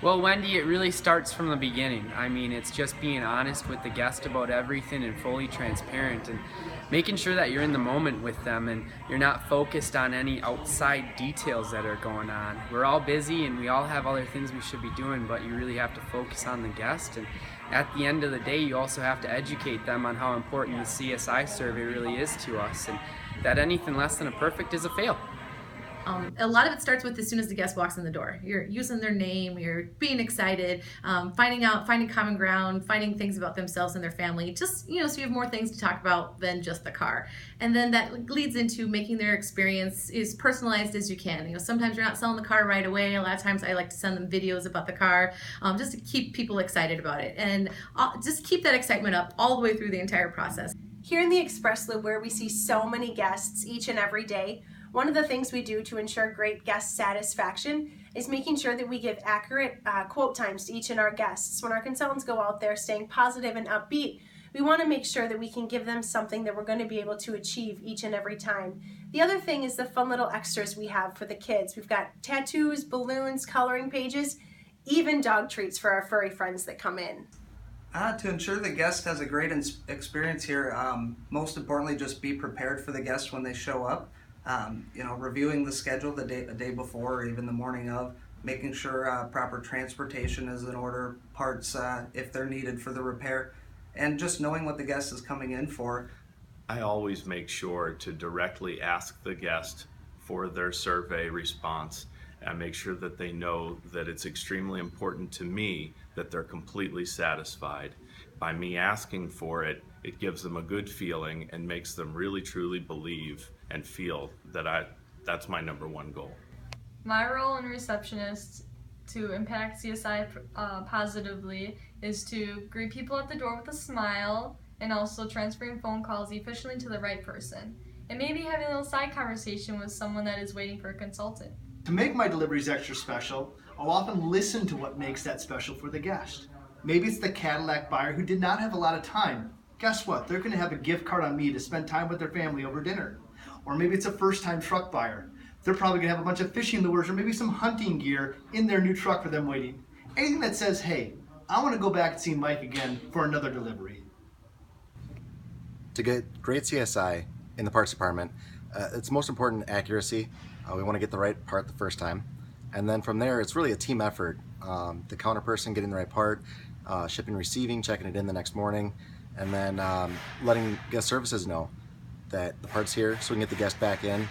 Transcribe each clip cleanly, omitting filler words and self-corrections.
Well, Wendy, it really starts from the beginning. I mean, it's just being honest with the guest about everything and fully transparent and making sure that you're in the moment with them and you're not focused on any outside details that are going on. We're all busy and we all have other things we should be doing, but you really have to focus on the guest. And at the end of the day, you also have to educate them on how important the CSI survey really is to us and that anything less than a perfect is a fail. A lot of it starts with as soon as the guest walks in the door. You're using their name, you're being excited, finding common ground, finding things about themselves and their family, just, so you have more things to talk about than just the car. And then that leads into making their experience as personalized as you can. Sometimes you're not selling the car right away. A lot of times I like to send them videos about the car, just to keep people excited about it. And just keep that excitement up all the way through the entire process. Here in the Express Loop, where we see so many guests each and every day, one of the things we do to ensure great guest satisfaction is making sure that we give accurate quote times to each of our guests. When our consultants go out there staying positive and upbeat, we want to make sure that we can give them something that we're going to be able to achieve each and every time. The other thing is the fun little extras we have for the kids. We've got tattoos, balloons, coloring pages, even dog treats for our furry friends that come in. To ensure the guest has a great experience here, most importantly, just be prepared for the guests when they show up. Reviewing the schedule the day before or even the morning of, making sure proper transportation is in order, parts if they're needed for the repair, and just knowing what the guest is coming in for. I always make sure to directly ask the guest for their survey response and make sure that they know that it's extremely important to me that they're completely satisfied. By me asking for it, it gives them a good feeling and makes them really truly believe and feel that that's my number one goal. My role in receptionist to impact CSI positively is to greet people at the door with a smile and also transferring phone calls efficiently to the right person. And maybe having a little side conversation with someone that is waiting for a consultant. To make my deliveries extra special, I'll often listen to what makes that special for the guest. Maybe it's the Cadillac buyer who did not have a lot of time. Guess what? They're going to have a gift card on me to spend time with their family over dinner. Or maybe it's a first-time truck buyer. They're probably going to have a bunch of fishing lures or maybe some hunting gear in their new truck for them waiting. Anything that says, hey, I want to go back and see Mike again for another delivery. To get great CSI in the parts department, it's most important accuracy. We want to get the right part the first time. And then from there, it's really a team effort. The counter person getting the right part, shipping, receiving, checking it in the next morning, and then letting guest services know that the part's here so we can get the guest back in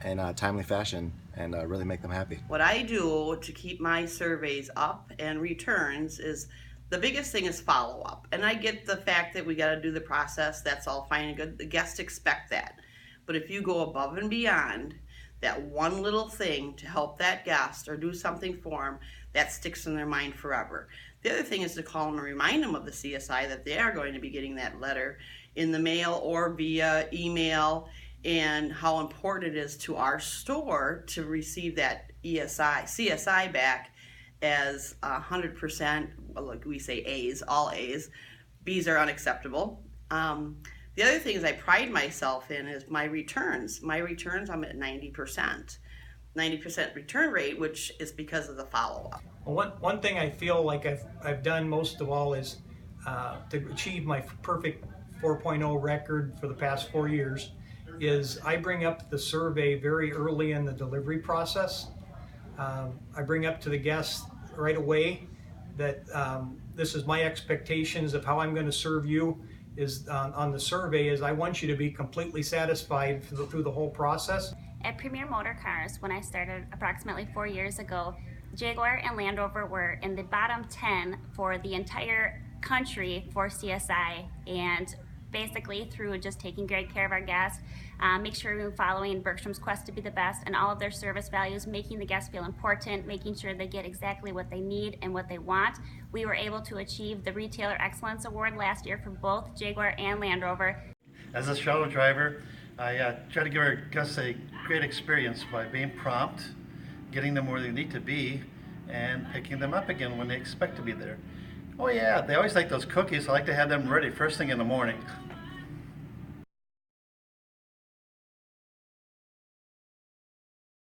a timely fashion and really make them happy. What I do to keep my surveys up and returns is the biggest thing is follow-up. And I get the fact that we got to do the process, that's all fine and good. The guests expect that. But if you go above and beyond that one little thing to help that guest or do something for them, that sticks in their mind forever. The other thing is to call them and remind them of the CSI that they are going to be getting that letter in the mail or via email, and how important it is to our store to receive that CSI back as 100%, like we say A's, all A's. B's are unacceptable. The other thing is I pride myself in is my returns. My returns, I'm at 90%. 90% return rate, which is because of the follow-up. Well, one thing I feel like I've done most of all is to achieve my perfect 4.0 record for the past 4 years is I bring up the survey very early in the delivery process. I bring up to the guests right away that this is my expectations of how I'm going to serve you is on the survey is I want you to be completely satisfied through the whole process. At Premier Motor Cars, when I started approximately 4 years ago, Jaguar and Land Rover were in the bottom 10 for the entire country for CSI, and basically through just taking great care of our guests, make sure we're following Bergstrom's quest to be the best and all of their service values, making the guests feel important, making sure they get exactly what they need and what they want. We were able to achieve the Retailer Excellence Award last year for both Jaguar and Land Rover. As a shuttle driver, I try to give our guests a great experience by being prompt, getting them where they need to be, and picking them up again when they expect to be there. Oh yeah, they always like those cookies. I like to have them ready first thing in the morning.